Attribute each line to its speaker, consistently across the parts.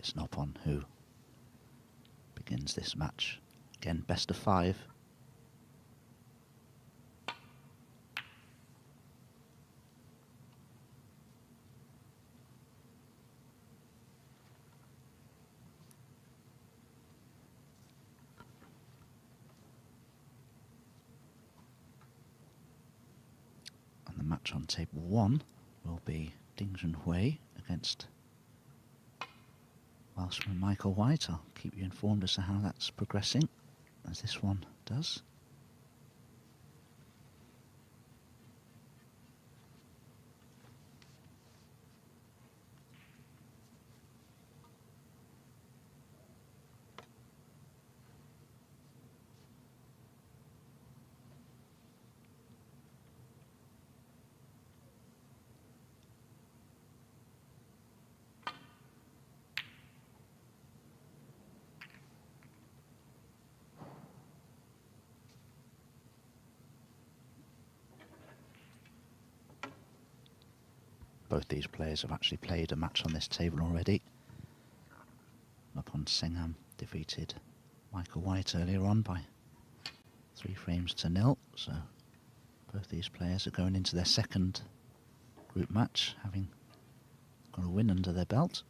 Speaker 1: It's Noppon who begins this match. Again, best of 5. And the match on table 1 will be Ding Junhui against Welshman Michael White. I'll keep you informed as to how that's progressing, as this one does. Both these players have actually played a match on this table already. Noppon Saengkham defeated Michael White earlier on by 3 frames to 0. So both these players are going into their second group match, having got a win under their belt.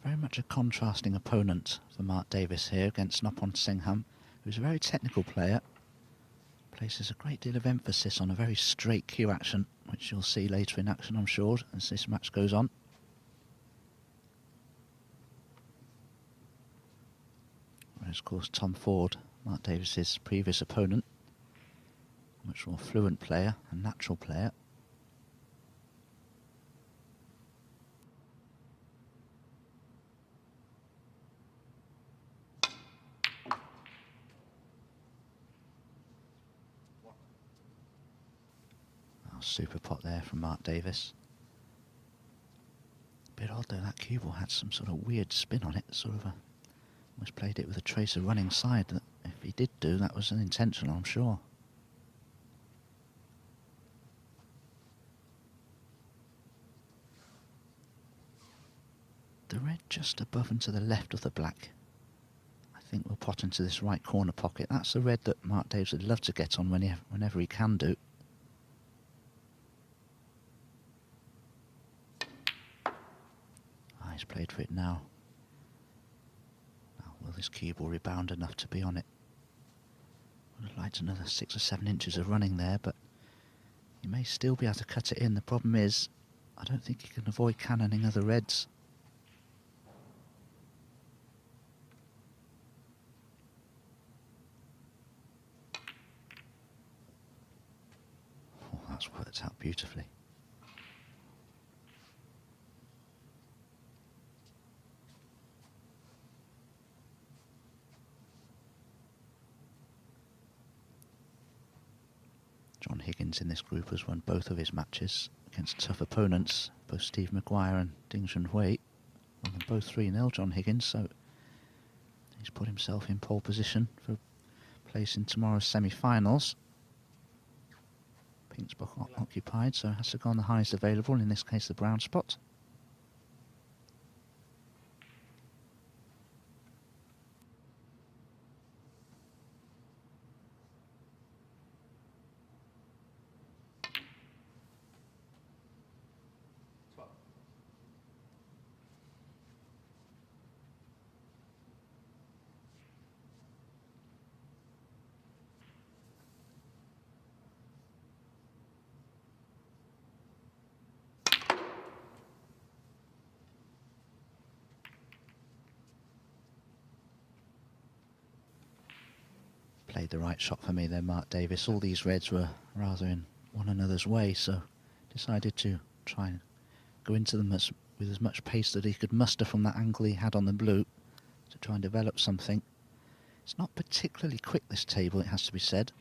Speaker 1: Very much a contrasting opponent for Mark Davis here against Noppon Saengkham, who's a very technical player. Places a great deal of emphasis on a very straight cue action, which you'll see later in action, I'm sure, as this match goes on. Whereas, of course, Tom Ford, Mark Davis's previous opponent, much more fluent player, a natural player. Super pot there from Mark Davis. Bit odd though, that cue ball had some sort of weird spin on it, sort of almost played it with a trace of running side. That if he did do, that was unintentional, I'm sure. The red just above and to the left of the black, I think, will pot into this right corner pocket. That's the red that Mark Davis would love to get on whenever he can do. He's played for it now. Now, will this cue ball rebound enough to be on it? Would have liked another 6 or 7 inches of running there, but he may still be able to cut it in. The problem is, I don't think he can avoid cannoning other reds. Oh, that's worked out beautifully. John Higgins in this group has won both of his matches against tough opponents, both Steve Maguire and Ding Junhui. Won them both 3-0, John Higgins, so he's put himself in pole position for place in tomorrow's semi-finals. Pink spot occupied, so has to go on the highest available, in this case the brown spot. played the right shot for me there, Mark Davis. All these reds were rather in one another's way, so decided to try and go into them with as much pace that he could muster from that angle he had on the blue to try and develop something. It's not particularly quick, this table, it has to be said.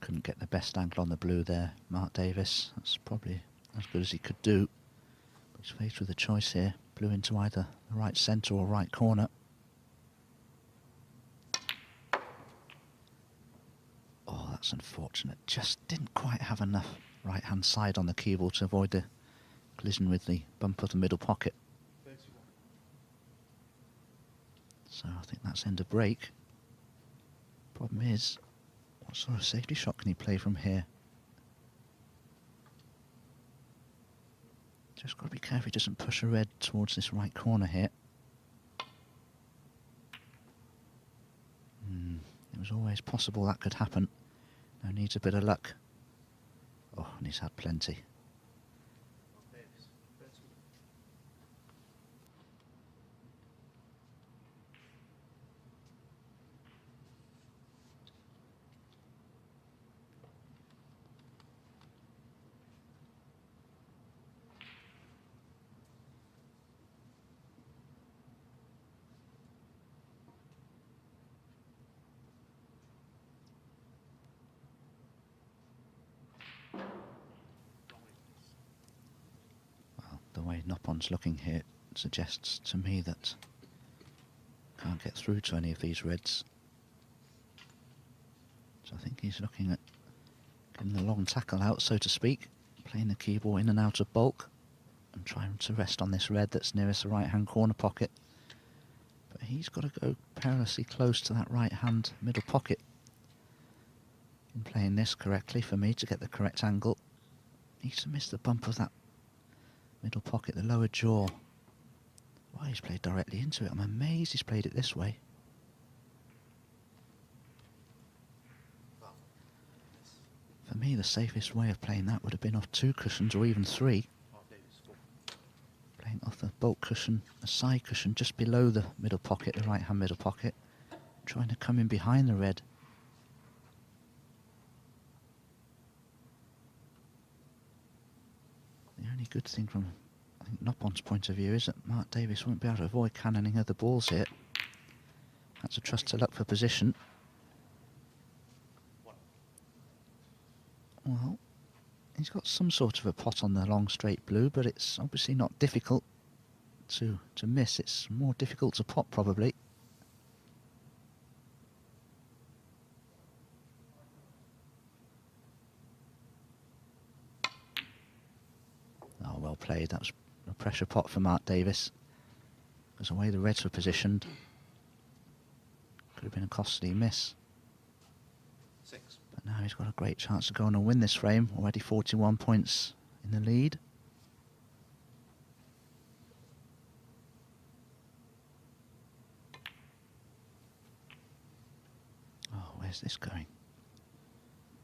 Speaker 1: Couldn't get the best angle on the blue there, Mark Davis. That's probably as good as he could do. But he's faced with a choice here. Blue into either the right centre or right corner. Oh, that's unfortunate. Just didn't quite have enough right-hand side on the cue ball to avoid the collision with the bump of the middle pocket. So I think that's end of break. Problem is, what sort of safety shot can he play from here? Just got to be careful he doesn't push a red towards this right corner here. It was always possible that could happen. Now needs a bit of luck. Oh, and he's had plenty. The way Noppon's looking here suggests to me that can't get through to any of these reds. So I think he's looking at getting the long tackle out, so to speak, playing the cue ball in and out of bulk and trying to rest on this red that's nearest the right-hand corner pocket. But he's got to go perilously close to that right-hand middle pocket in playing this correctly for me to get the correct angle. Needs to miss the bump of that middle pocket, the lower jaw. Why, he's played directly into it. I'm amazed he's played it this way. For me, the safest way of playing that would have been off 2 cushions or even 3. Playing off the bulk cushion, a side cushion just below the middle pocket, the right-hand middle pocket. Trying to come in behind the red. The only good thing from, I think, Noppon's point of view is that Mark Davis won't be able to avoid cannoning other balls here. That's a trust to luck for position. Well, he's got some sort of a pot on the long straight blue, but it's obviously not difficult to miss. It's more difficult to pot, probably. Oh, well played. That was a pressure pot for Mark Davis. Because the way the reds were positioned, could have been a costly miss.
Speaker 2: 6.
Speaker 1: But now he's got a great chance to go on and win this frame. Already 41 points in the lead. Oh, where's this going?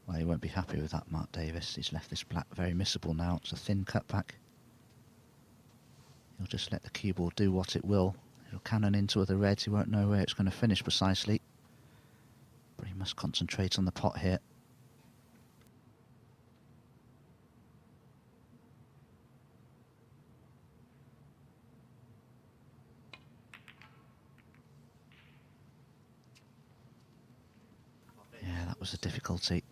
Speaker 1: Well, he won't be happy with that, Mark Davis. He's left this black very missable now. It's a thin cutback. He'll just let the cue ball do what it will. It'll cannon into other reds. He won't know where it's going to finish precisely. But he must concentrate on the pot here. Yeah, That was a difficulty.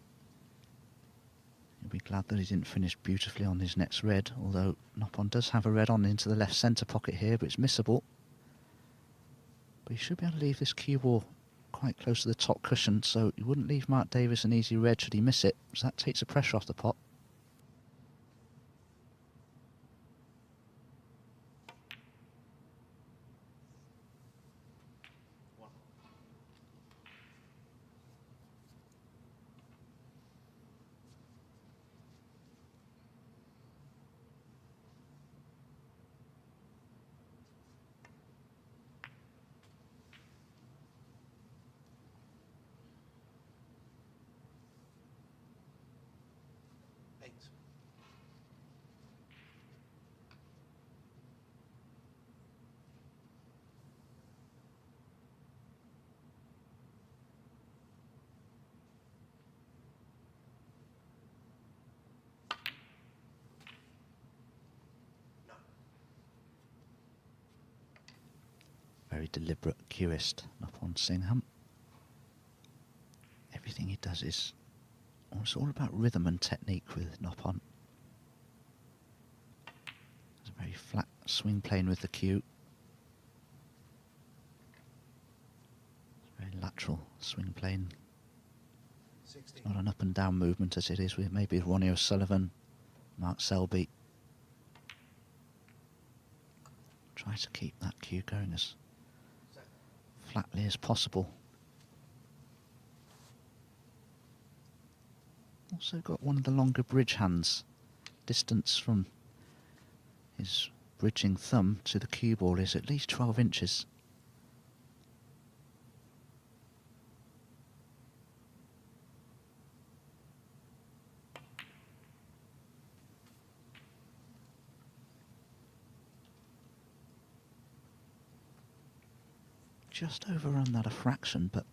Speaker 1: He'll be glad that he didn't finish beautifully on his next red, although Noppon does have a red on into the left centre pocket here, but it's missable. But he should be able to leave this cue ball quite close to the top cushion, so he wouldn't leave Mark Davis an easy red should he miss it, so that takes the pressure off the pot. Very deliberate cueist, Noppon Saengkham. Everything he does is it's all about rhythm and technique with Noppon. It's a very flat swing plane with the cue. Very lateral swing plane. It's not an up and down movement as it is with maybe Ronnie O'Sullivan, Mark Selby. Try to keep that cue going as flatly as possible. Also got one of the longer bridge hands. Distance from his bridging thumb to the cue ball is at least 12 inches. Just overrun that a fraction, but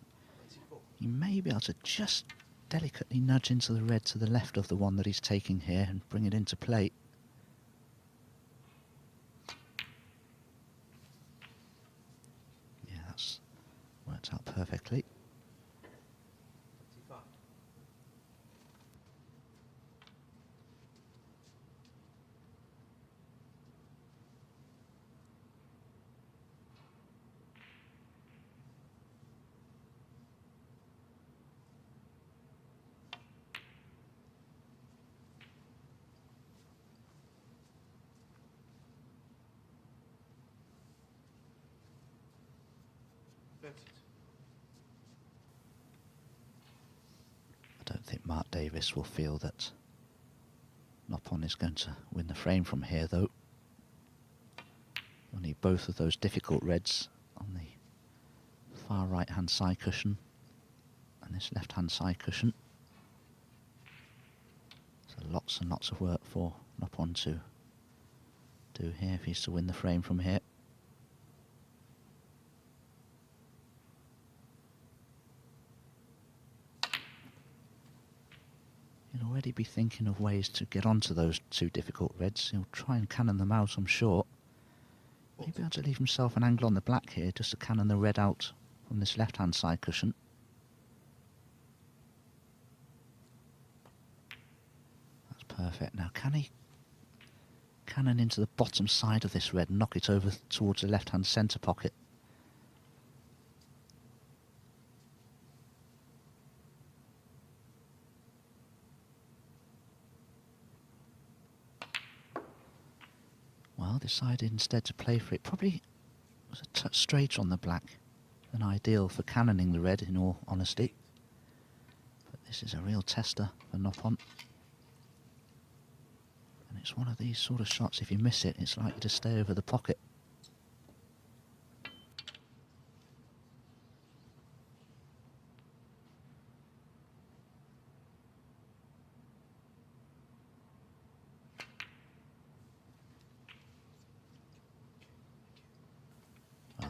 Speaker 1: you may be able to just delicately nudge into the red to the left of the one that he's taking here and bring it into play. Yeah, that's worked out perfectly. I don't think Mark Davis will feel that Noppon is going to win the frame from here, though. You'll need both of those difficult reds on the far right-hand side cushion and this left-hand side cushion. So lots and lots of work for Noppon to do here if he's to win the frame from here. He'll already be thinking of ways to get onto those two difficult reds. He'll try and cannon them out, I'm sure. Maybe able to leave himself an angle on the black here just to cannon the red out from this left-hand side cushion. That's perfect. Now, can he cannon into the bottom side of this red and knock it over towards the left-hand centre pocket? Well, decided instead to play for it. Probably was a touch straighter on the black than ideal for cannoning the red, in all honesty. But this is a real tester for Noppon. And it's one of these sort of shots, if you miss it, it's likely to stay over the pocket.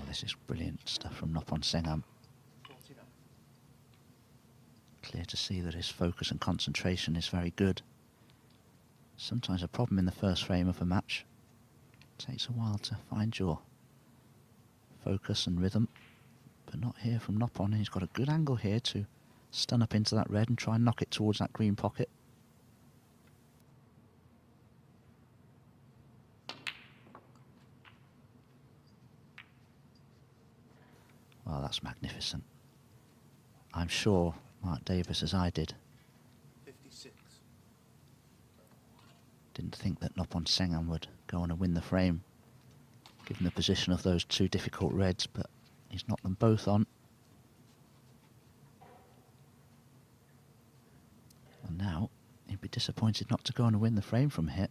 Speaker 1: This is brilliant stuff from Noppon Saengkham. Clear to see that his focus and concentration is very good. Sometimes a problem in the first frame of a match. It takes a while to find your focus and rhythm, but not here from Noppon. He's got a good angle here to stun up into that red and try and knock it towards that green pocket. Well, that's magnificent. I'm sure Mark Davis, as I did,
Speaker 2: 56.
Speaker 1: didn't think that Noppon Saengkham would go on and win the frame, given the position of those two difficult reds, but he's knocked them both on. And now, he'd be disappointed not to go on and win the frame from here.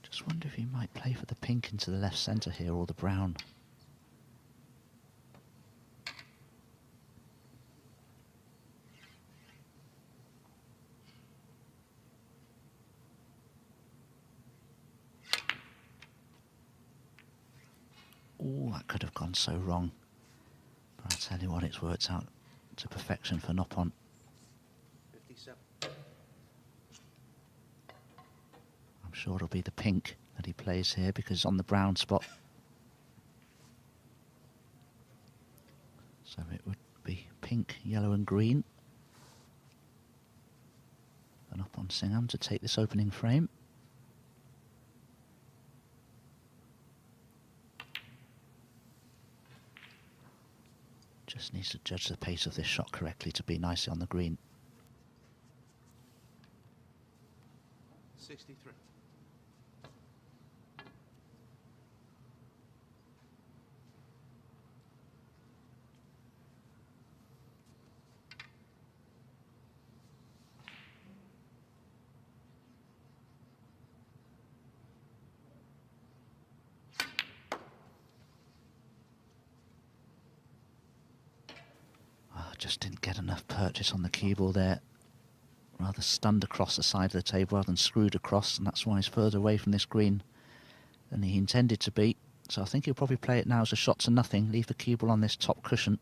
Speaker 1: Just wonder if he might play for the pink into the left centre here, or the brown. Oh, that could have gone so wrong. But I tell you what, it's worked out to perfection for Noppon.
Speaker 2: 57.
Speaker 1: I'm sure it'll be the pink that he plays here, because on the brown spot. So it would be pink, yellow and green. And Noppon Saengkham to take this opening frame. Just needs to judge the pace of this shot correctly to be nicely on the green.
Speaker 2: 63.
Speaker 1: Just didn't get enough purchase on the cue ball there. Rather stunned across the side of the table rather than screwed across, and that's why he's further away from this green than he intended to be. So I think he'll probably play it now as a shot to nothing, leave the cue ball on this top cushion,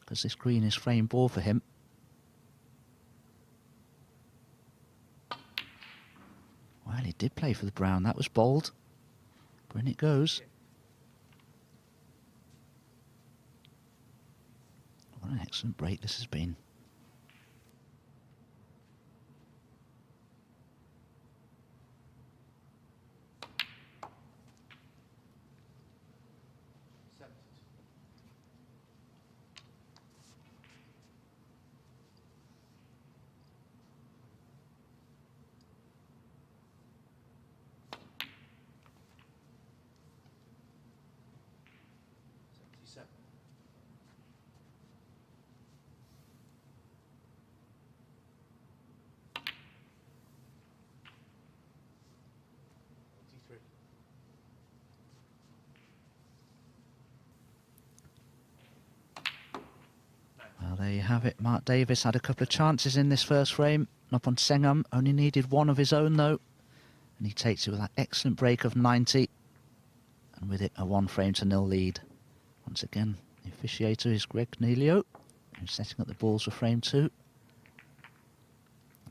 Speaker 1: because this green is frame ball for him. Well, he did play for the brown. That was bold. But in it goes. What an excellent break this has been. Well, there you have it. Mark Davis had a couple of chances in this first frame. Noppon Saengkham only needed one of his own, though. And he takes it with that excellent break of 90. And with it, a 1-frame-to-0 lead. Once again, the officiator is Greg Neilio, who's setting up the balls for frame 2. And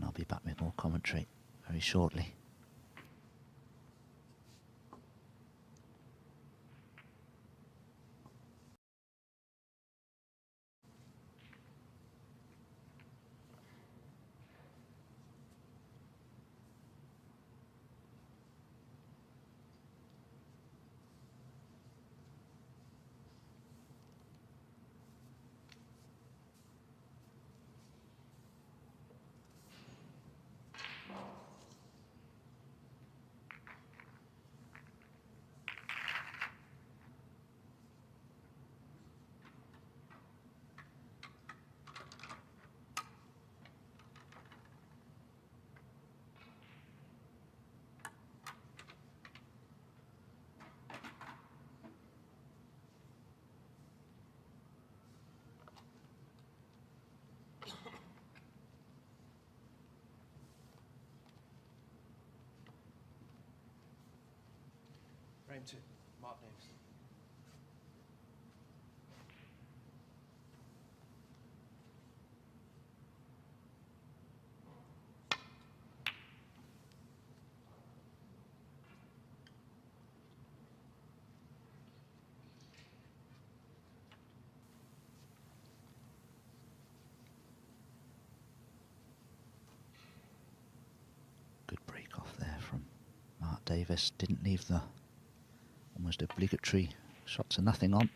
Speaker 1: I'll be back with more commentary very shortly.
Speaker 2: Frame 2, Mark Davis.
Speaker 1: Mark Davis didn't leave the almost obligatory shot to nothing on.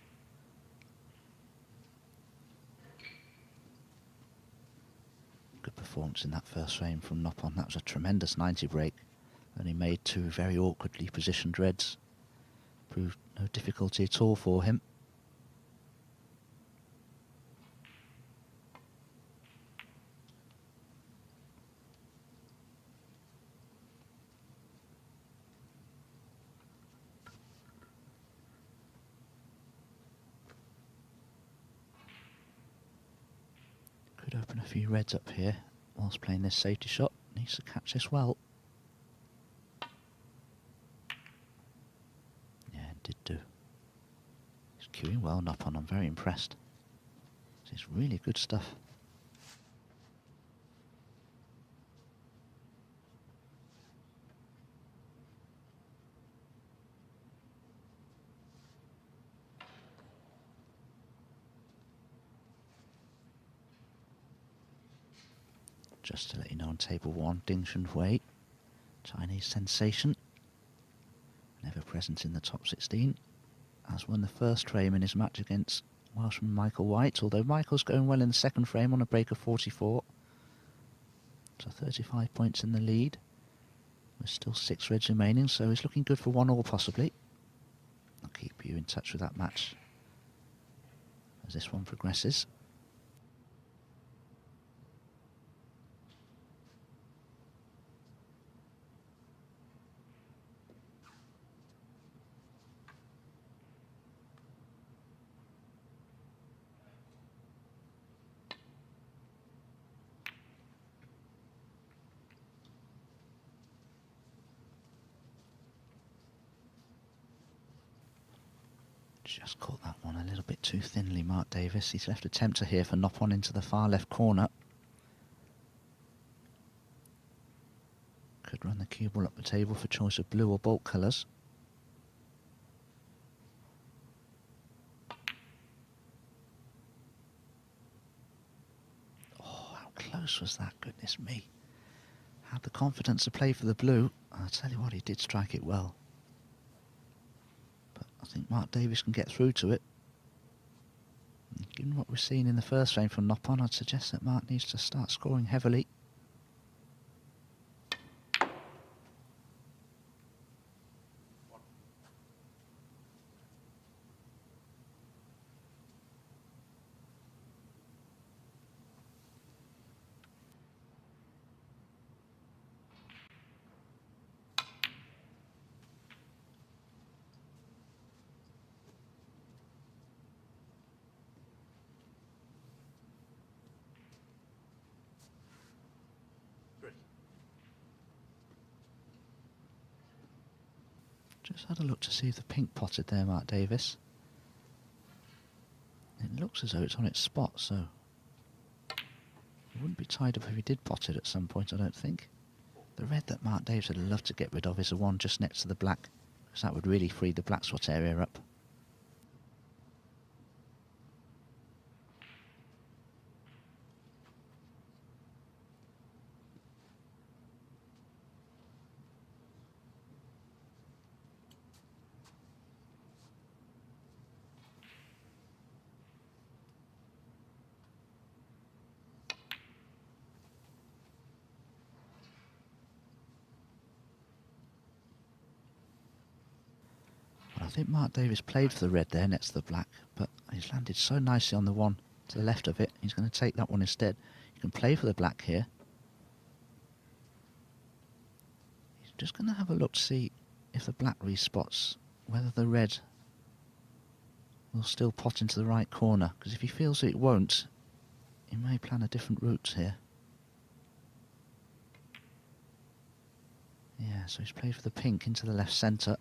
Speaker 1: Good performance in that first frame from Noppon. That was a tremendous 90 break. Only made two very awkwardly positioned reds. Proved no difficulty at all for him. Could open a few reds up here whilst playing this safety shot. Needs to catch this well. Yeah, it did do. He's queuing well, Noppon. I'm very impressed. This is really good stuff. Just to let you know, on table 1, Ding Shunhui, Chinese sensation, never present in the top 16, has won the first frame in his match against Welshman Michael White, although Michael's going well in the second frame on a break of 44. So 35 points in the lead. There's still 6 reds remaining, so he's looking good for 1-all possibly. I'll keep you in touch with that match as this one progresses. Just caught that one a little bit too thinly, Mark Davis. He's left a tempter here for Noppon into the far left corner. Could run the cue ball up the table for choice of blue or bolt colours. Oh, how close was that? Goodness me. Had the confidence to play for the blue. I'll tell you what, he did strike it well. But I think Mark Davis can get through to it. And given what we've seen in the first frame from Noppon, I'd suggest that Mark needs to start scoring heavily. Just had a look to see if the pink potted there, Mark Davis. It looks as though it's on its spot, so it wouldn't be tied up if he did pot it at some point, I don't think. The red that Mark Davis would love to get rid of is the one just next to the black, because that would really free the black spot area up. I think Mark Davis played for the red there next to the black, but he's landed so nicely on the one to the left of it. He's going to take that one instead. You can play for the black here. He's just going to have a look to see if the black respots, whether the red will still pot into the right corner, because if he feels that it won't, he may plan a different route here. Yeah, so he's played for the pink into the left centre.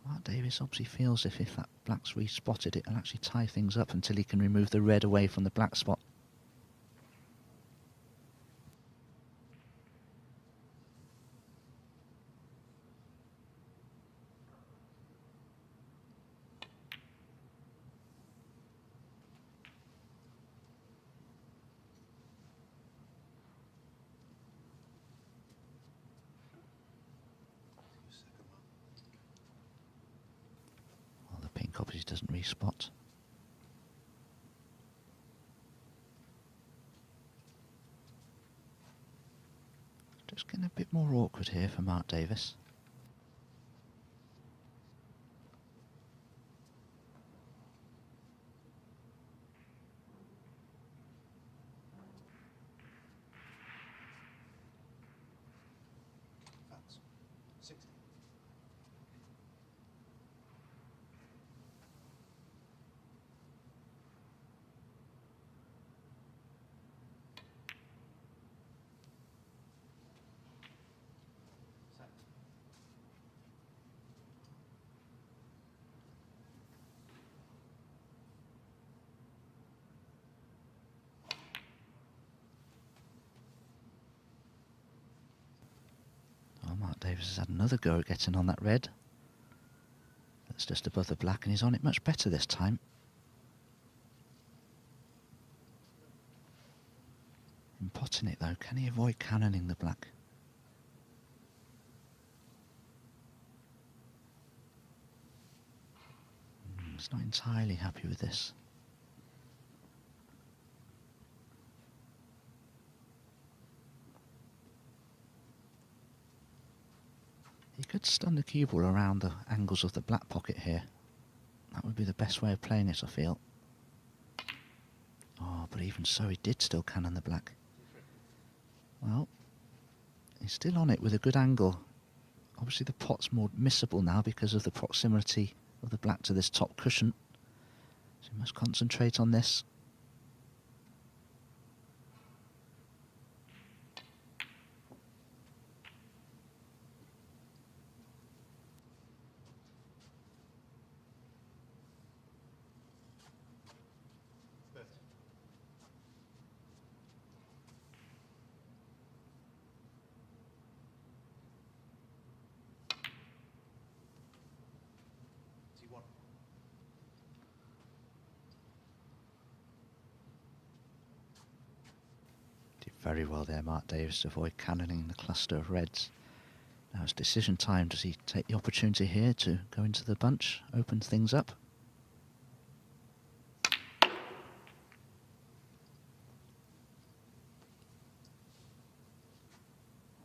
Speaker 1: Mark Davis obviously feels if that black's respotted, it'll actually tie things up until he can remove the red away from the black spot. he doesn't respot. Just getting a bit more awkward here for Mark Davis.
Speaker 2: Fouls. 60. Set.
Speaker 1: Well, Mark Davis has had another go at getting on that red. That's just above the black, and he's on it much better this time. In potting it though, can he avoid cannoning the black? He's not entirely happy with this. He could stun the cue ball around the angles of the black pocket here. That would be the best way of playing it, I feel. Oh, but even so, he did still cannon the black. Well, he's still on it with a good angle. Obviously the pot's more missable now because of the proximity of the black to this top cushion. So he must concentrate on this.
Speaker 2: T1.
Speaker 1: Did very well there, Mark Davis, to avoid cannoning the cluster of reds. Now it's decision time. Does he take the opportunity here to go into the bunch, open things up?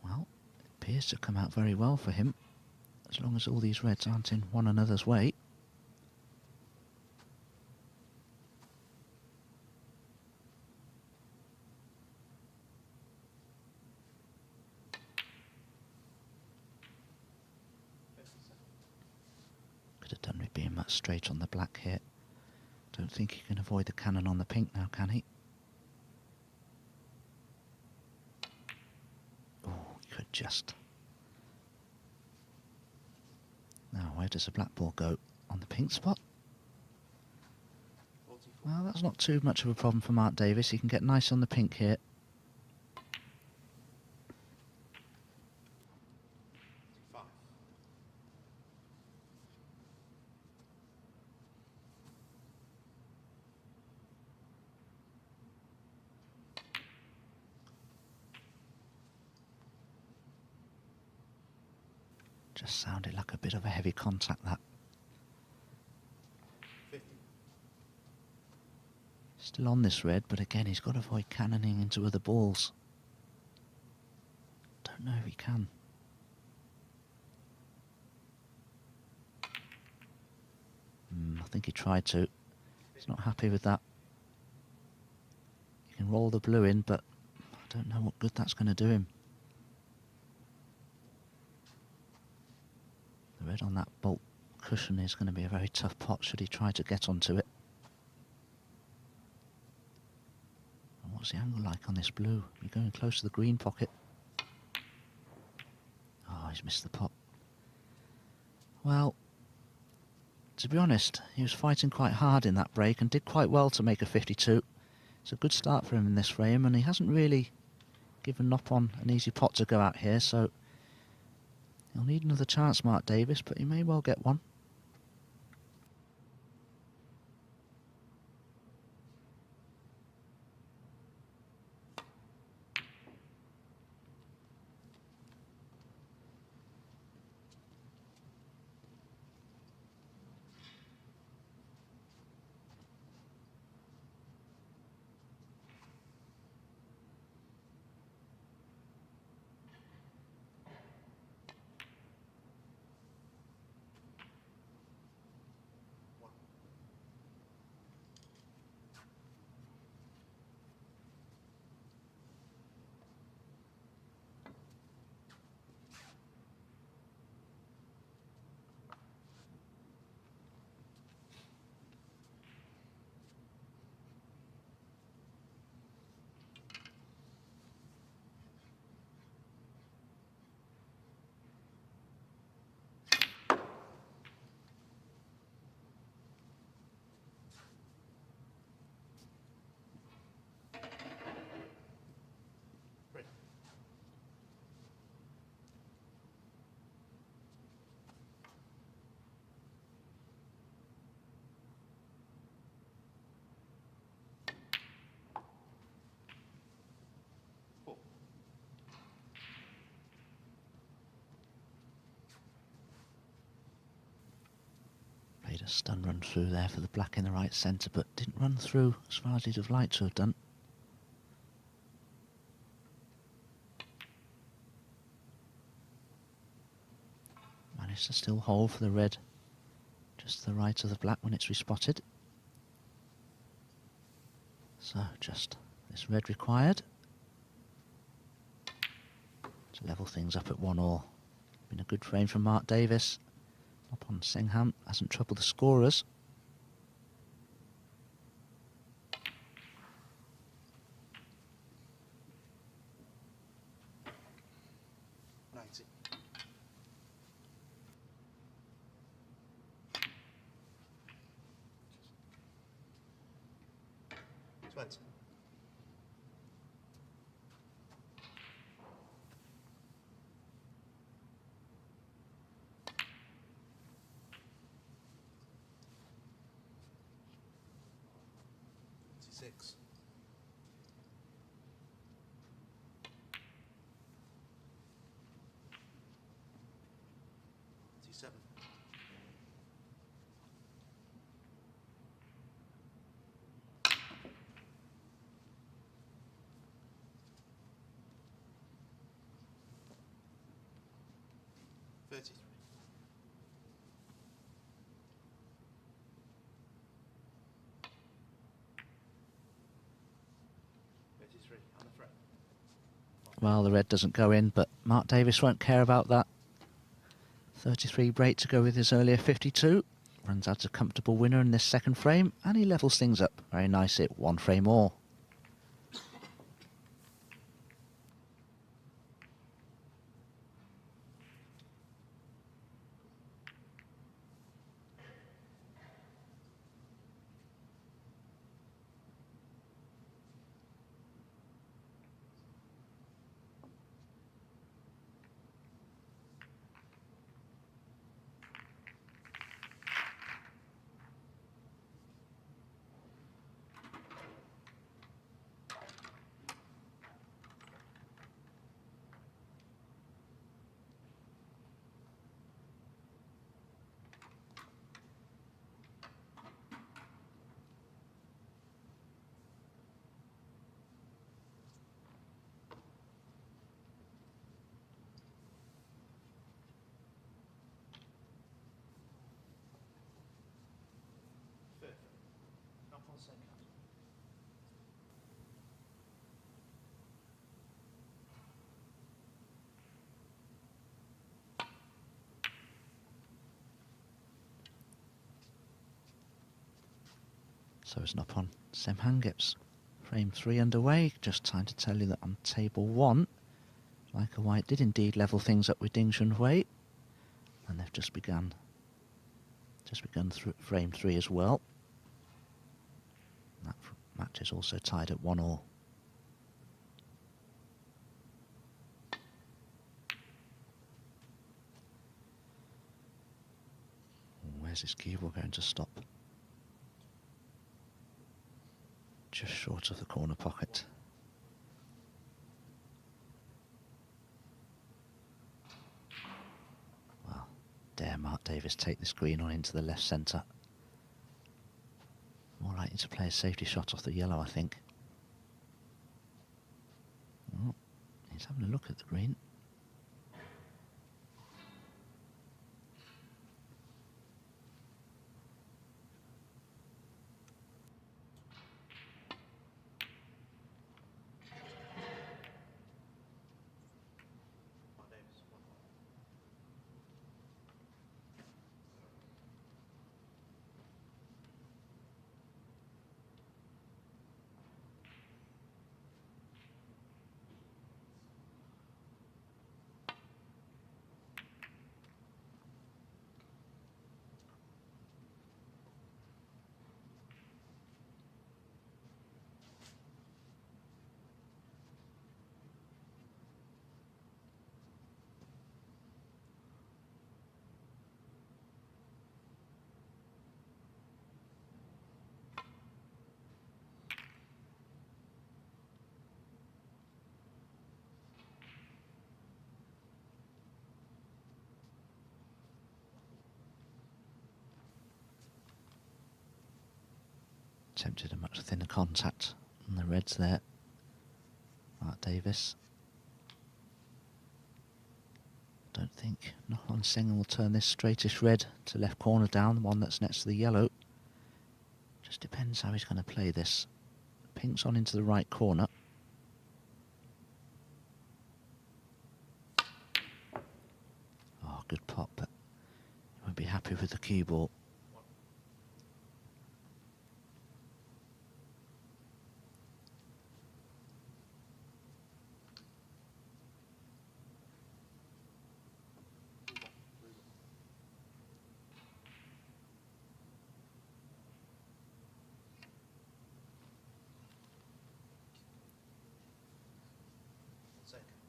Speaker 1: Well, it appears to come out very well for him, as long as all these reds aren't in one another's way. Could have done with being much straight on the black here. Don't think he can avoid the cannon on the pink now, can he? Oh, he could just. Now, where does the black ball go? On the pink spot?
Speaker 2: 44.
Speaker 1: Well, that's not too much of a problem for Mark Davis. He can get nice on the pink here.
Speaker 2: T5.
Speaker 1: Just sounded like a bit of a heavy contact, that.
Speaker 2: 50.
Speaker 1: Still on this red, but again, he's got to avoid cannoning into other balls. Don't know if he can. I think he tried to. He's not happy with that. He can roll the blue in, but I don't know what good that's going to do him. The red on that bolt cushion is going to be a very tough pot should he try to get onto it. And what's the angle like on this blue? You're going close to the green pocket. Oh, he's missed the pot. Well, to be honest, he was fighting quite hard in that break and did quite well to make a 52. It's a good start for him in this frame, and he hasn't really given Noppon an easy pot to go out here, so he'll need another chance, Mark Davis, but he may well get one. Stun run through there for the black in the right centre, but didn't run through as far as he'd have liked to have done. Managed to still hold for the red just to the right of the black when it's respotted. So just this red required to level things up at 1-all. Been a good frame from Mark Davis. Noppon Saengkham hasn't troubled the scorers.
Speaker 2: Twenty. 6. 7. 33. 33 on the front.
Speaker 1: Well, the red doesn't go in, but Mark Davis won't care about that. 33 break to go with his earlier 52. Runs out a comfortable winner in this second frame, and he levels things up very nicely at 1 frame more.
Speaker 2: Noppon Saengkham.
Speaker 1: So as Noppon Saengkham gets frame 3 underway, just time to tell you that on table 1, Michael White did indeed level things up with Ding Junhui, and they've just begun frame 3 as well. That match is also tied at 1-all. Where's his cue ball going to stop? Just short of the corner pocket. Well, dare Mark Davis take this green on into the left centre. More likely to play a safety shot off the yellow, I think. Oh, he's having a look at the green. Attempted a much thinner contact on the reds there. Mark Davis. Don't think Noppon Saengkham will turn this straightish red to left corner down, the one that's next to the yellow. Just depends how he's going to play this. Pink's on into the right corner. Oh, good pot, but he won't be happy with the cue ball.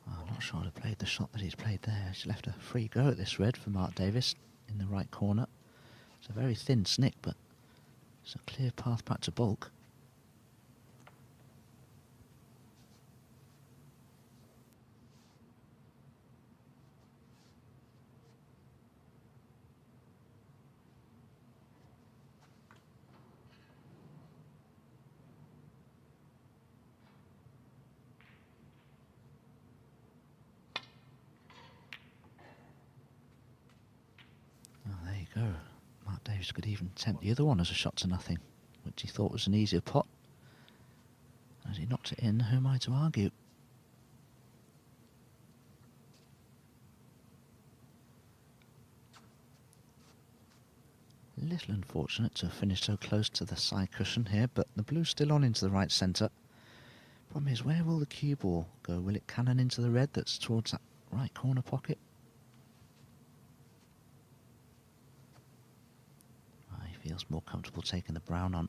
Speaker 1: I'm not sure I'd have played the shot that he's played there. He's left a free go at this red for Mark Davis in the right corner. It's a very thin snick, but it's a clear path back to bulk. Go. Mark Davis could even attempt the other one as a shot to nothing, which he thought was an easier pot. As he knocked it in, who am I to argue? A little unfortunate to finish so close to the side cushion here, but the blue's still on into the right centre. Problem is, where will the cue ball go? Will it cannon into the red that's towards that right corner pocket? He feels more comfortable taking the brown on.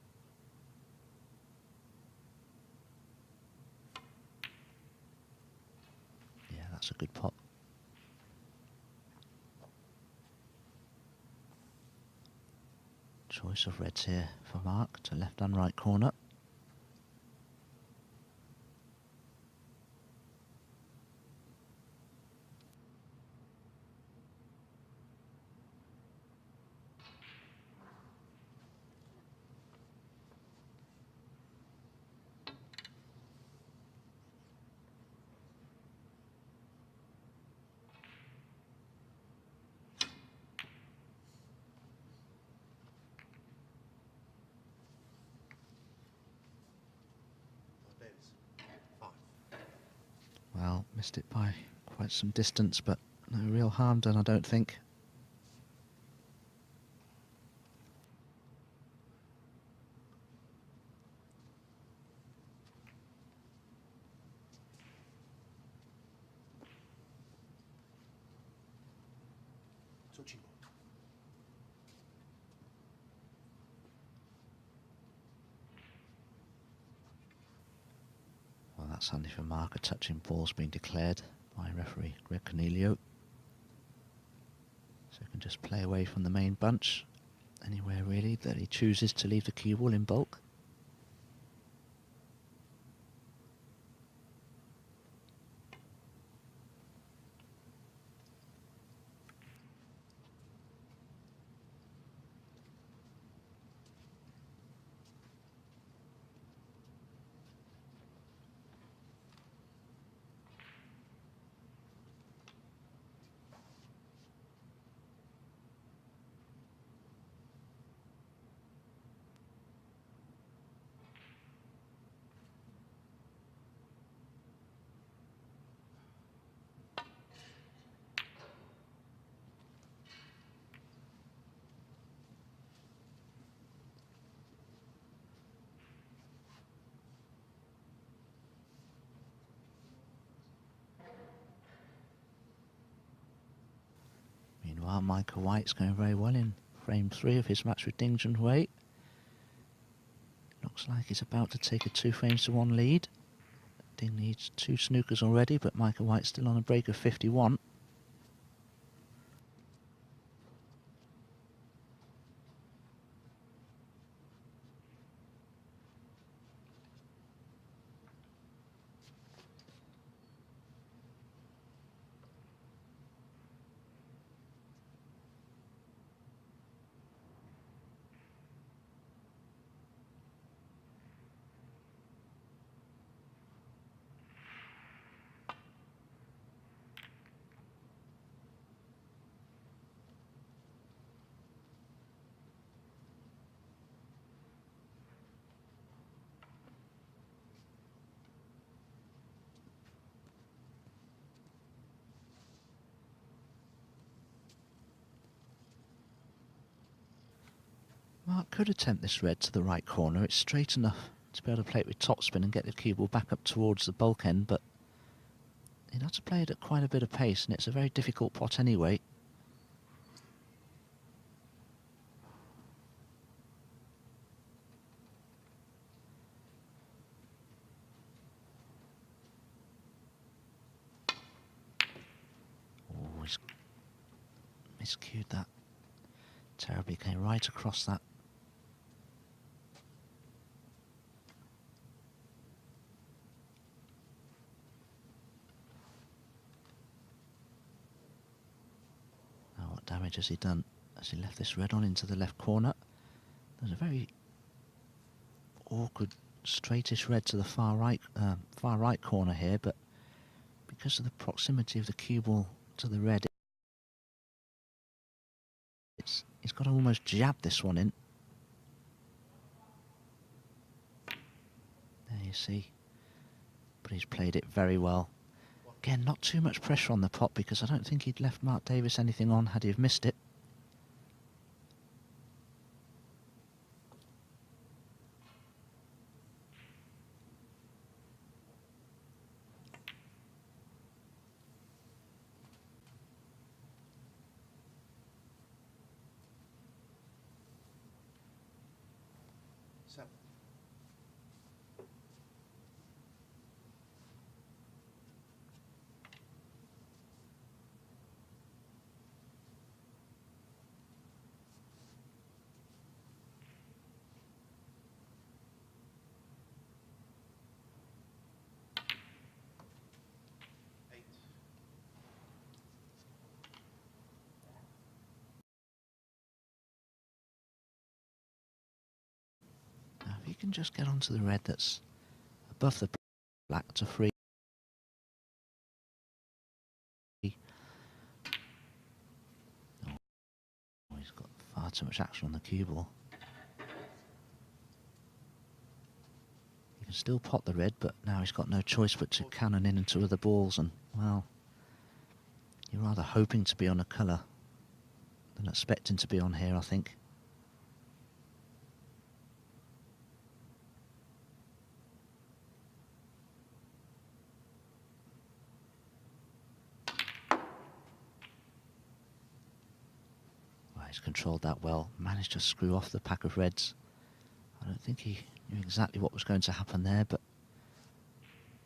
Speaker 1: Yeah, that's a good pot. Choice of reds here for Mark to left and right corner. Well, missed it by quite some distance, but no real harm done, I don't think.
Speaker 2: Touching ball.
Speaker 1: Well, that's handy for Mark. A touching ball's been declared by referee Greg Cornelio. So he can just play away from the main bunch anywhere really that he chooses to leave the cue ball in bulk. Meanwhile, Michael White's going very well in frame 3 of his match with Ding Junhui. Looks like he's about to take a 2 frames to 1 lead. Ding needs 2 snookers already, but Michael White's still on a break of 51. Mark could attempt this red to the right corner. It's straight enough to be able to play it with topspin and get the cue ball back up towards the bulk end, but he'd have to play it at quite a bit of pace, and it's a very difficult pot anyway. Oh, he's miscued that terribly. Came right across that. Now what damage has he done as he left this red on into the left corner? There's a very awkward straightish red to the far right corner here, but because of the proximity of the cue ball to the red, he's got to almost jab this one in. There you see. But he's played it very well. Again, not too much pressure on the pot because I don't think he'd left Mark Davis anything on had he have missed it.
Speaker 2: Seven.
Speaker 1: Now if you can just get onto the red that's above the black to free. Oh, he's got far too much action on the cue ball. He can still pot the red, but now he's got no choice but to cannon in into other balls, and, well, you're rather hoping to be on a colour than expecting to be on here, I think. Well, he's controlled that well, managed to screw off the pack of reds. I don't think he knew exactly what was going to happen there, but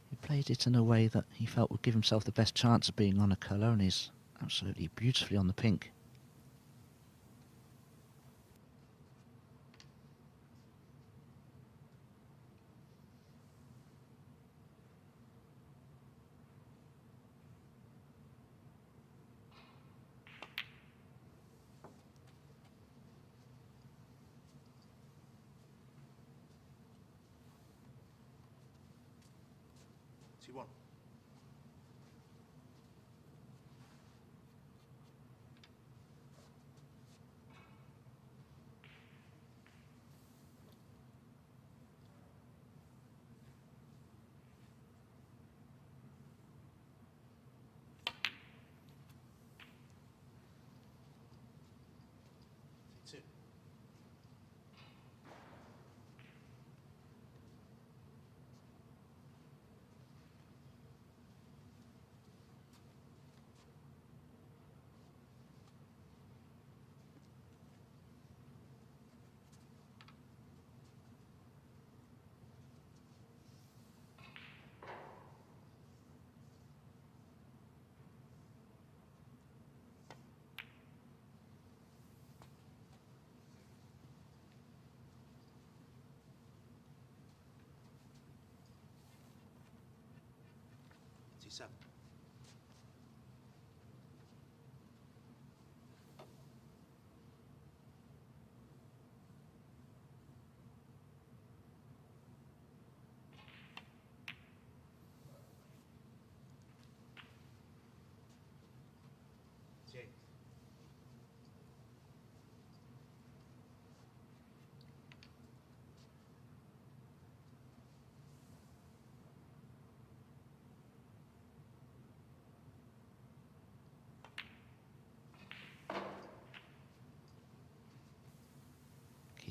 Speaker 1: he played it in a way that he felt would give himself the best chance of being on a colour, and he's absolutely beautifully on the pink.
Speaker 2: T1. T2. T7. T8.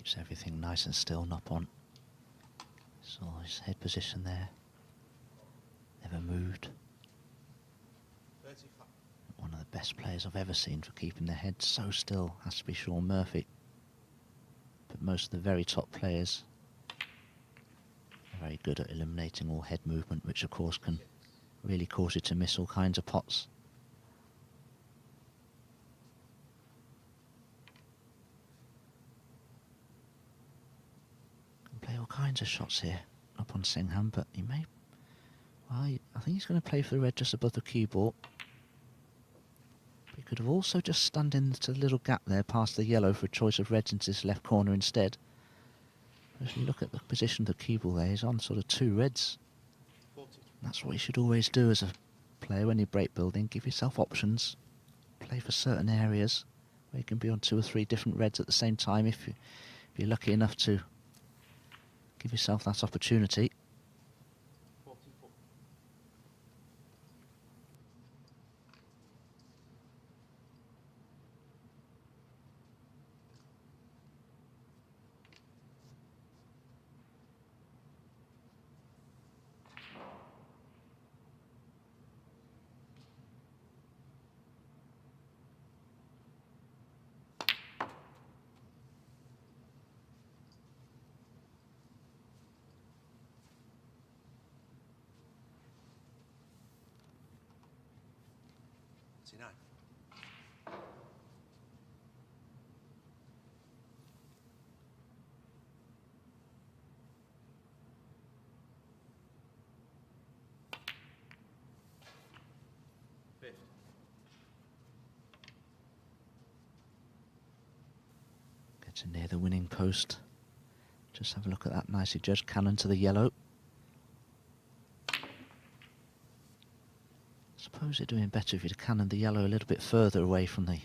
Speaker 1: Keeps everything nice and still, Noppon. Saw his head position there. Never moved.
Speaker 2: 35.
Speaker 1: One of the best players I've ever seen for keeping their head so still has to be Sean Murphy. But most of the very top players are very good at eliminating all head movement, which of course can really cause you to miss all kinds of pots. Can play all kinds of shots here up on Saengkham, but he may... Well, I think he's going to play for the red just above the cue ball. He could have also just stand into the little gap there past the yellow for a choice of reds into this left corner instead. If you look at the position of the cue ball there, he's on sort of 2 reds.
Speaker 2: 40.
Speaker 1: That's what you should always do as a player when you break building. Give yourself options. Play for certain areas where you can be on 2 or 3 different reds at the same time if you're lucky enough to give yourself that opportunity.
Speaker 2: 44. Nine. Fifth.
Speaker 1: Getting near the winning post. Just have a look at that nicely judged cannon to the yellow. Suppose you're doing better if you cannon the yellow a little bit further away from the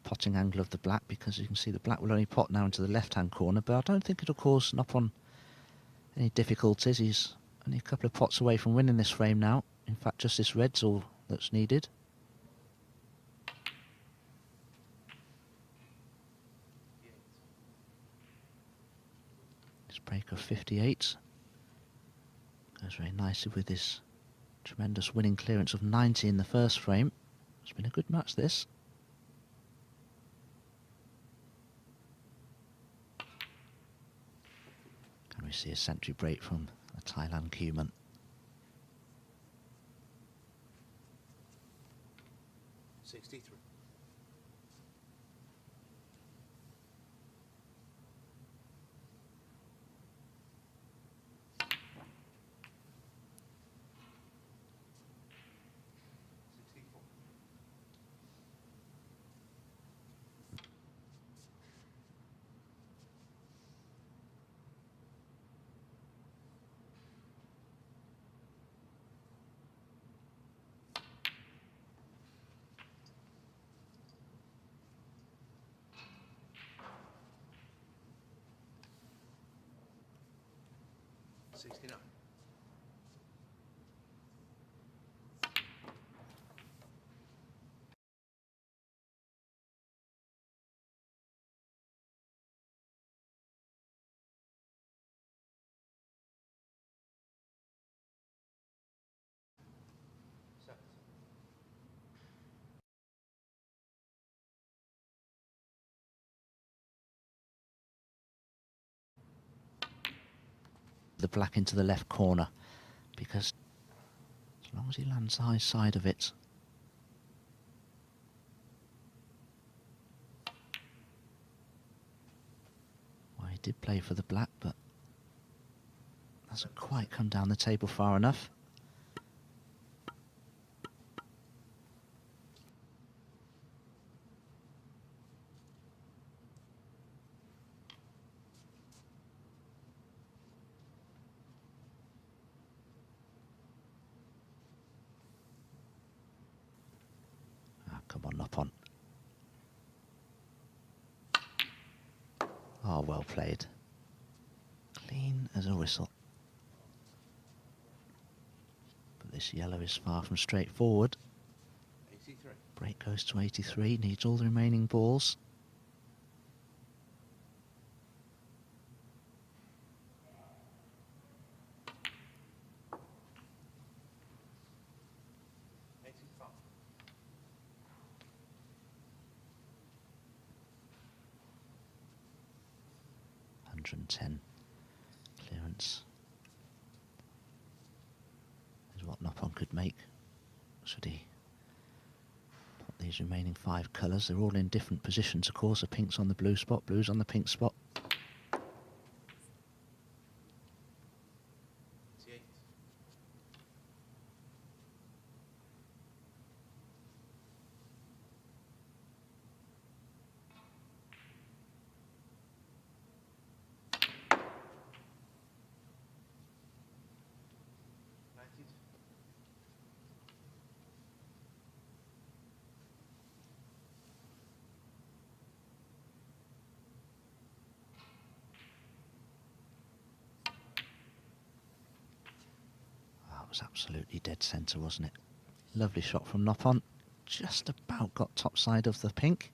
Speaker 1: potting angle of the black, because you can see the black will only pot now into the left-hand corner, but I don't think it'll cause Noppon any difficulties. He's only a couple of pots away from winning this frame now. In fact, just this red's all that's needed. This break of 58 goes very nicely with his tremendous winning clearance of 90 in the first frame. It's been a good match, this. Can we see a century break from a Thailand Cuman?
Speaker 2: 63.
Speaker 1: The black into the left corner, because as long as he lands the high side of it, well, he did play for the black, but hasn't quite come down the table far enough. Come on, Noppon. Oh, well played. Clean as a whistle. But this yellow is far from straightforward.
Speaker 2: 83.
Speaker 1: Break goes to 83, needs all the remaining balls. 110 clearance is what Noppon could make should he put these remaining 5 colours. They're all in different positions, of course. The pink's on the blue spot, blue's on the pink spot.
Speaker 2: 88.
Speaker 1: That was absolutely dead centre, wasn't it? Lovely shot from Noppon. Just about got top side of the pink.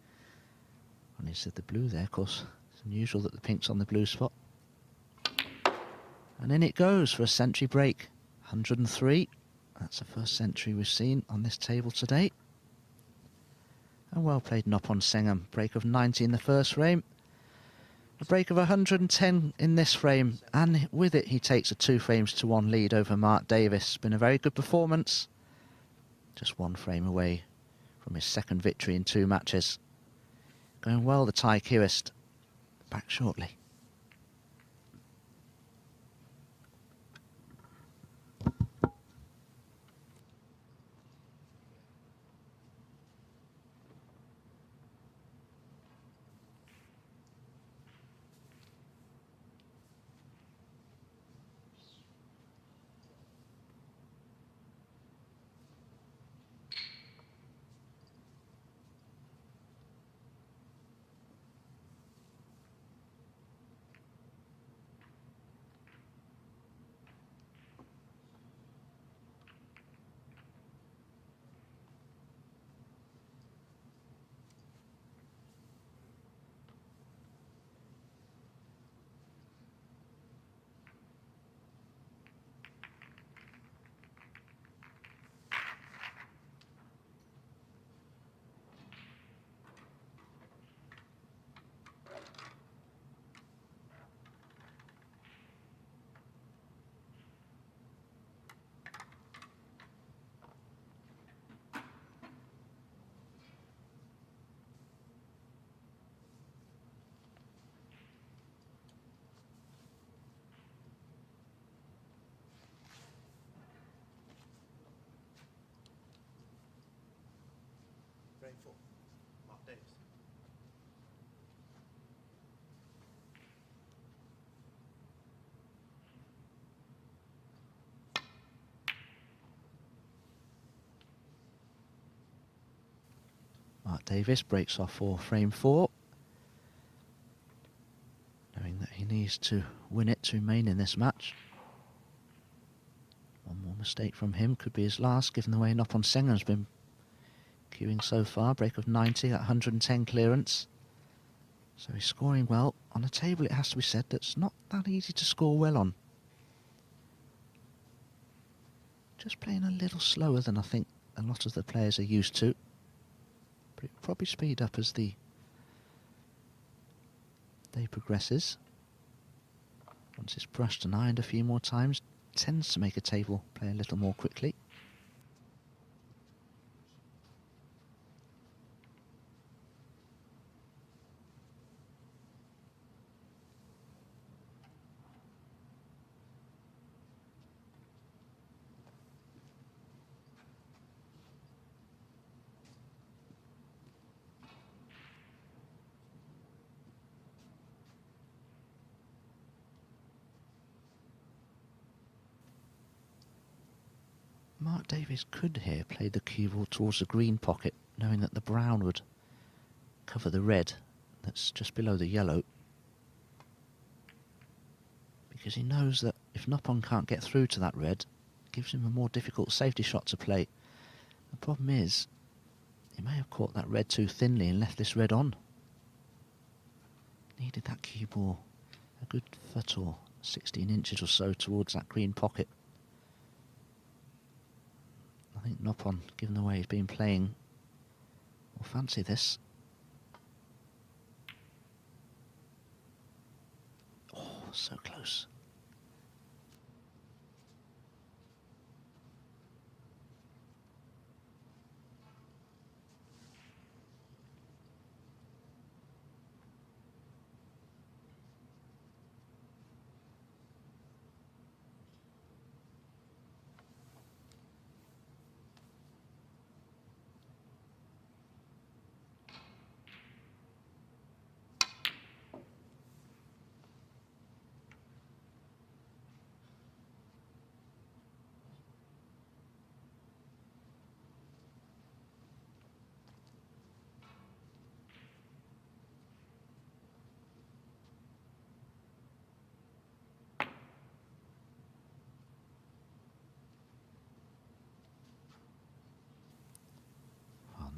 Speaker 1: And he said the blue there, of course. It's unusual that the pink's on the blue spot. And in it goes for a century break. 103. That's the first century we've seen on this table today. And well played Noppon Saengkham. Break of 90 in the first frame. A break of 110 in this frame, and with it he takes a 2-frames-to-1 lead over Mark Davis. Been a very good performance. Just 1 frame away from his second victory in 2 matches. Going well, the Thai cubist. Back shortly.
Speaker 2: Frame 4. Mark Davis.
Speaker 1: Mark Davis breaks off for frame 4. Knowing that he needs to win it to remain in this match. One more mistake from him could be his last, given the way Noppon Saengkham's been queuing so far. Break of 90 at 110 clearance. So he's scoring well on a table, it has to be said, that's not that easy to score well on. Just playing a little slower than I think a lot of the players are used to. But it'll probably speed up as the day progresses. Once it's brushed and ironed a few more times, tends to make a table play a little more quickly. Mark Davis could here play the cue ball towards the green pocket, knowing that the brown would cover the red that's just below the yellow. Because he knows that if Noppon can't get through to that red, it gives him a more difficult safety shot to play. The problem is, he may have caught that red too thinly and left this red on. Needed that cue ball a good foot or 16 inches or so towards that green pocket. I think Noppon, given the way he's been playing, will fancy this. Oh, so close.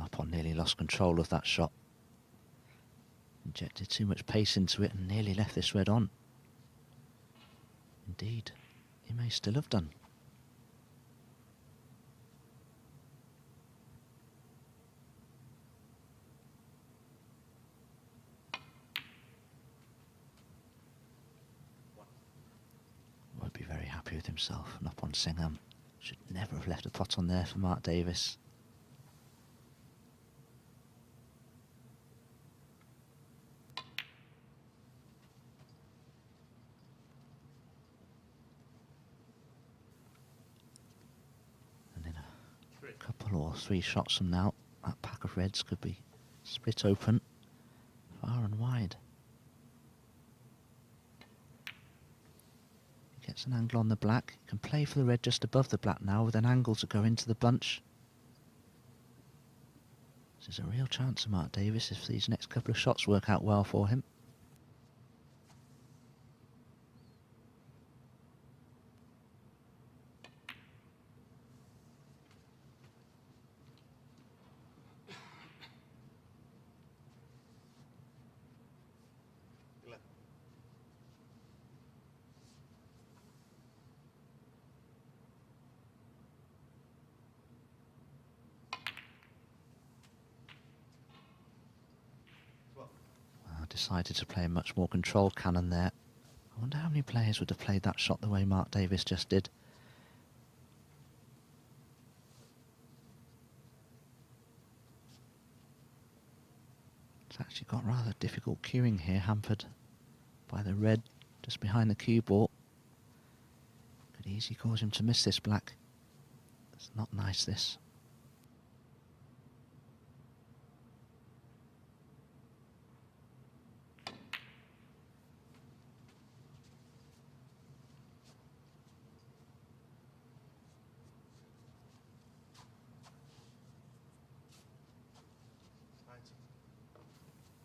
Speaker 1: Noppon nearly lost control of that shot. Injected too much pace into it and nearly left this red on. Indeed, he may still have done. Won't be very happy with himself. Noppon Saengkham should never have left a pot on there for Mark Davis. Couple or 3 shots from now, that pack of reds could be split open far and wide. He gets an angle on the black, he can play for the red just above the black now with an angle to go into the bunch. This is a real chance of Mark Davis if these next couple of shots work out well for him. Decided to play a much more controlled cannon there. I wonder how many players would have played that shot the way Mark Davis just did. It's actually got rather difficult cueing here, hampered by the red just behind the cue ball. Could easily cause him to miss this black. It's not nice, this.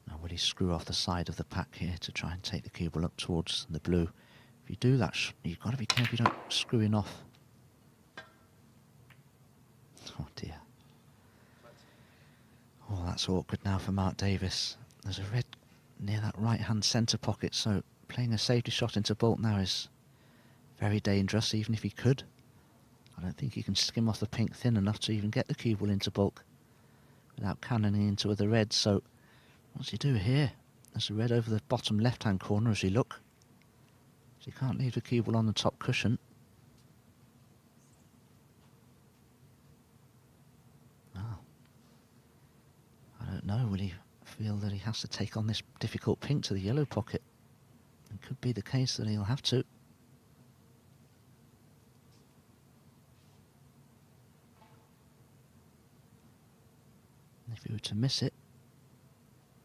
Speaker 1: Now will he screw off the side of the pack here to try and take the cue ball up towards the blue? If you do that, you've got to be careful you don't screw in off. Oh dear. Oh, that's awkward now for Mark Davis. There's a red near that right-hand centre pocket, so playing a safety shot into baulk now is very dangerous, even if he could. I don't think he can skim off the pink thin enough to even get the cue ball into baulk without cannoning into the red, so what's he do here? There's a red over the bottom left-hand corner as you look. So he can't leave the cue ball on the top cushion. Oh. I don't know, will he feel that he has to take on this difficult pink to the yellow pocket? It could be the case that he'll have to. And if he were to miss it,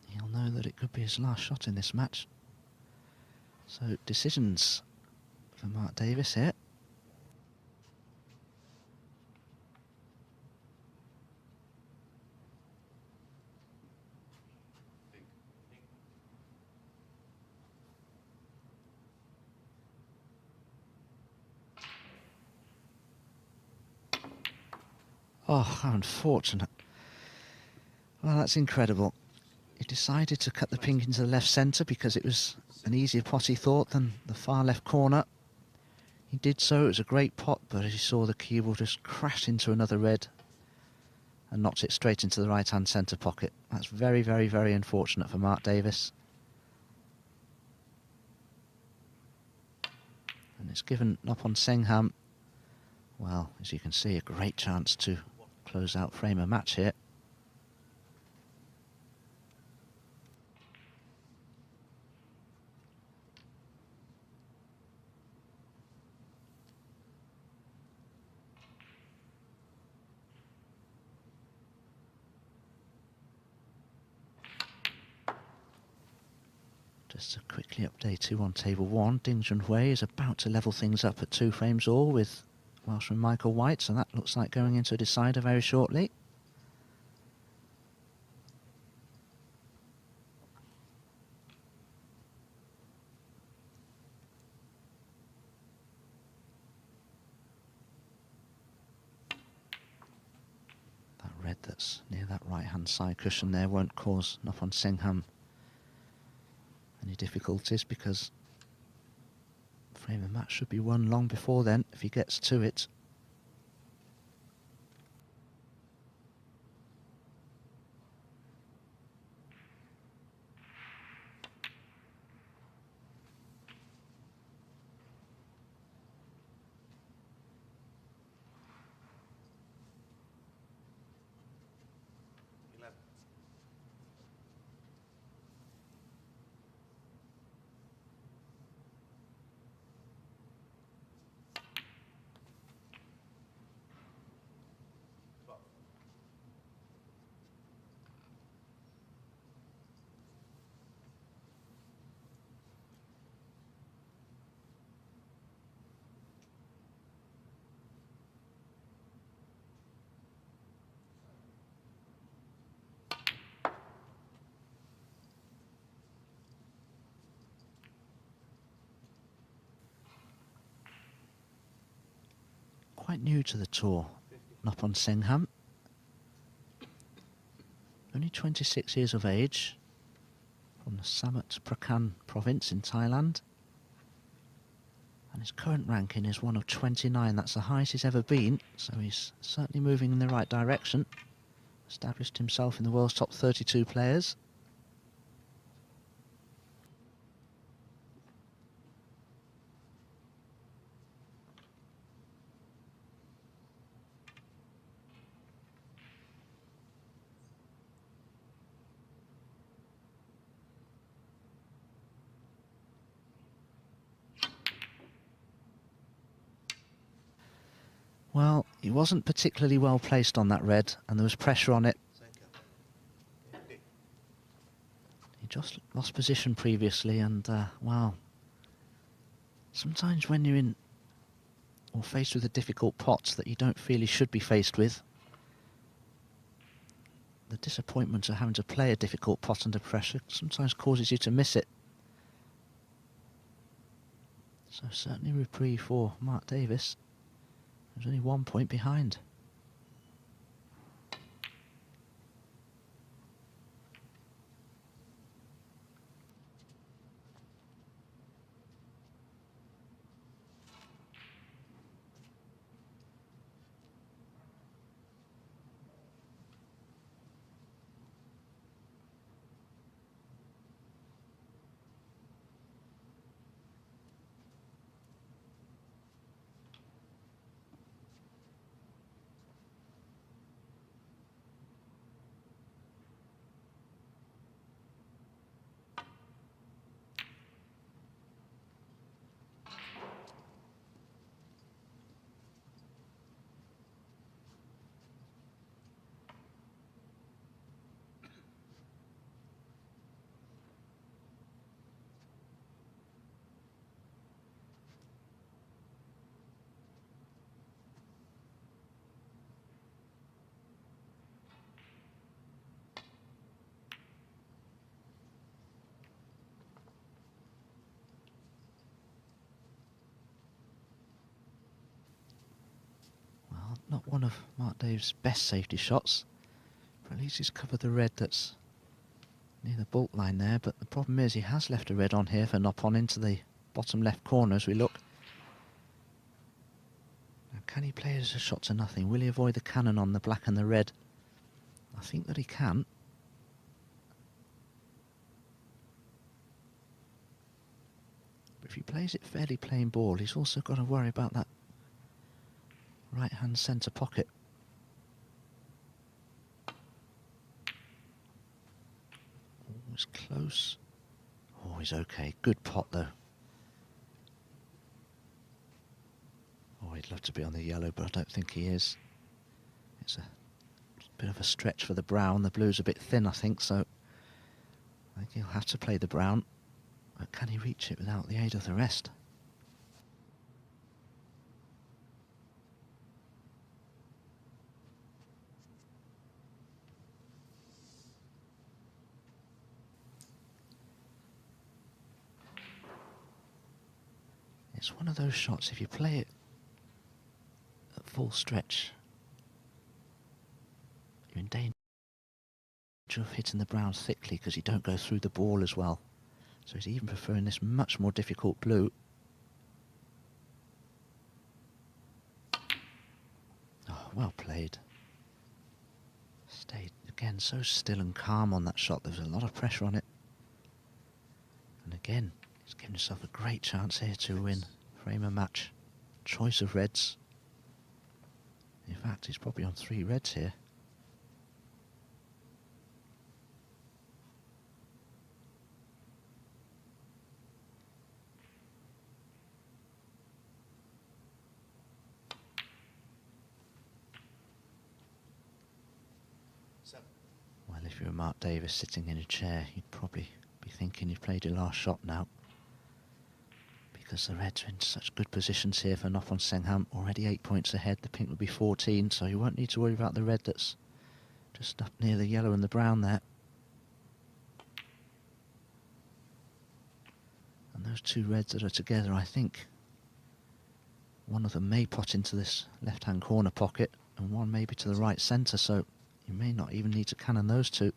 Speaker 1: he'll know that it could be his last shot in this match. So decisions for Mark Davis here. Oh, how unfortunate. Well, that's incredible. He decided to cut the pink into the left centre because it was an easier pot, he thought, than the far left corner. He did so, it was a great pot, but as you saw, the cue ball just crashed into another red and knocked it straight into the right-hand centre pocket. That's very, very, very unfortunate for Mark Davis. And it's given Noppon Saengkham, well, as you can see, a great chance to close out frame a match here. Just to quickly update you on table 1, Ding Junhui is about to level things up at 2 frames all with Welshman Michael White, so that looks like going into a decider very shortly. That red that's near that right-hand side cushion there won't cause Noppon Saengkham any difficulties, because frame of match should be won long before then if he gets to it. Quite new to the tour, Noppon Saengkham. Only 26 years of age, from the Samut Prakan province in Thailand. And his current ranking is one of 29. That's the highest he's ever been, so he's certainly moving in the right direction. Established himself in the world's top 32 players. Well, he wasn't particularly well placed on that red, and there was pressure on it. He just lost position previously, and, well, sometimes when you're in or faced with a difficult pot that you don't feel you should be faced with, the disappointment of having to play a difficult pot under pressure sometimes causes you to miss it. So certainly reprieve for Mark Davis. There's only 1 point behind. Not one of Mark Davis' best safety shots, but at least he's covered the red that's near the baulk line there. But the problem is he has left a red on here for Noppon into the bottom left corner as we look. Now, can he play it as a shot to nothing? Will he avoid the cannon on the black and the red? I think that he can. But if he plays it fairly plain ball, he's also got to worry about that right-hand centre pocket. Always close. Oh, he's okay. Good pot, though. Oh, he'd love to be on the yellow, but I don't think he is. It's a bit of a stretch for the brown. The blue's a bit thin, I think, so I think he'll have to play the brown. But can he reach it without the aid of the rest? It's one of those shots, if you play it at full stretch, you're in danger of hitting the brown thickly because you don't go through the ball as well. So he's even preferring this much more difficult blue. Oh, well played. Stayed, again, so still and calm on that shot. There was a lot of pressure on it. And again, he's given himself a great chance here to win frame and match. Choice of reds. In fact, he's probably on 3 reds here. Well, if you were Mark Davis sitting in a chair, you'd probably be thinking you've played your last shot now. Because the reds are in such good positions here for Noppon Saengkham. Already 8 points ahead. The pink will be 14, so you won't need to worry about the red that's just up near the yellow and the brown there. And those 2 reds that are together, I think one of them may pot into this left-hand corner pocket and one maybe to the right centre, so you may not even need to cannon those 2.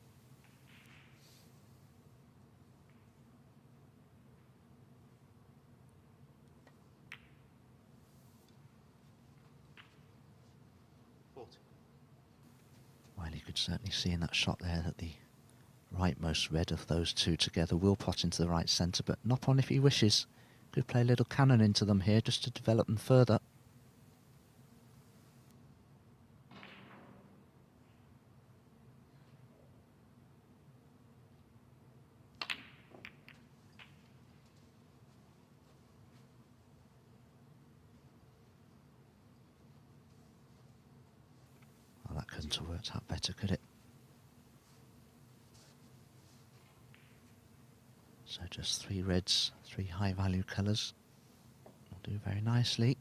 Speaker 1: Well, you could certainly see in that shot there that the rightmost red of those 2 together will pot into the right centre, but Noppon, if he wishes, could play a little cannon into them here just to develop them further. Well, that couldn't have worked out better, could it? So just 3 reds, 3 high-value colours. Will do very nicely.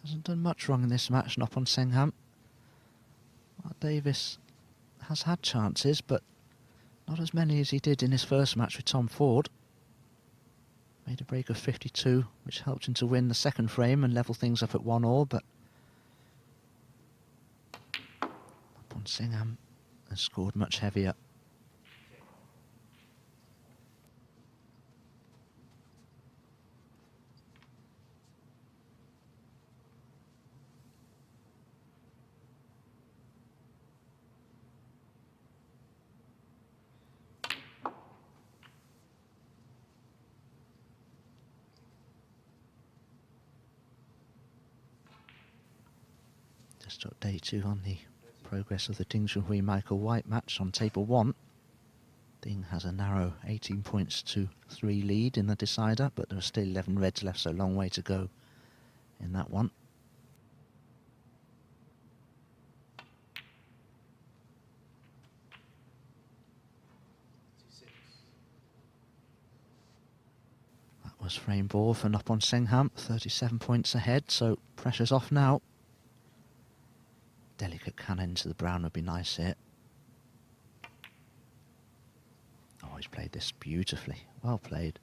Speaker 1: Hasn't done much wrong in this match, Noppon Saengkham. Mark Davis has had chances, but not as many as he did in his first match with Tom Ford. Made a break of 52, which helped him to win the second frame and level things up at 1-all, but Noppon Saengkham has scored much heavier. Just to update you on the progress of the Ding Junhui Michael White match on table 1. Ding has a narrow 18 points to 3 lead in the decider, but there are still 11 reds left, so a long way to go in that one. That was frame ball for Noppon Saengkham, 37 points ahead, so pressure's off now. Delicate cannon to the brown would be nice here. Oh, he's played this beautifully. Well played.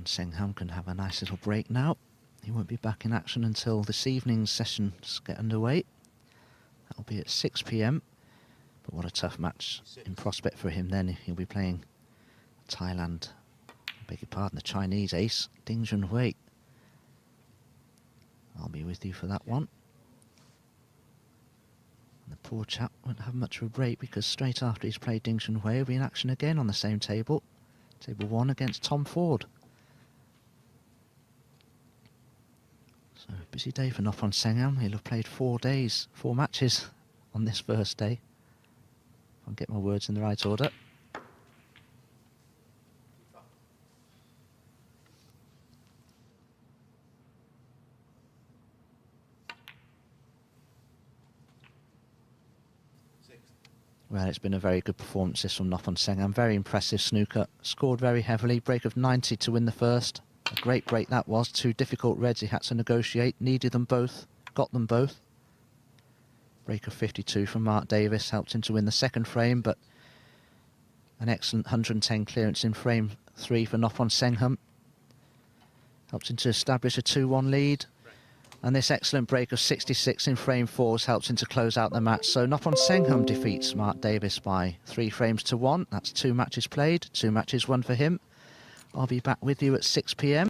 Speaker 1: Noppon Saengkham can have a nice little break now. He won't be back in action until this evening's sessions get underway. That'll be at 6 p.m. But what a tough match in prospect for him then. He'll be playing Thailand, I beg your pardon, the Chinese ace, Ding Junhui. I'll be with you for that one. And the poor chap won't have much of a break because straight after he's played Ding Junhui, he'll be in action again on the same table. Table 1 against Tom Ford. So, busy day for Noppon Saengkham. He'll have played 4 matches on this first day. If I can get my words in the right order. Well, it's been a very good performance this from Noppon Saengkham. Very impressive snooker. Scored very heavily. Break of 90 to win the first. A great break that was. 2 difficult reds he had to negotiate. Needed them both. Got them both. Break of 52 from Mark Davis helped him to win the second frame, but an excellent 110 clearance in frame 3 for Noppon Saengkham. Helped him to establish a 2-1 lead. And this excellent break of 66 in frame 4 has helped him to close out the match. So Noppon Saengkham defeats Mark Davis by 3 frames to 1. That's 2 matches played, 2 matches won for him. I'll be back with you at 6 p.m.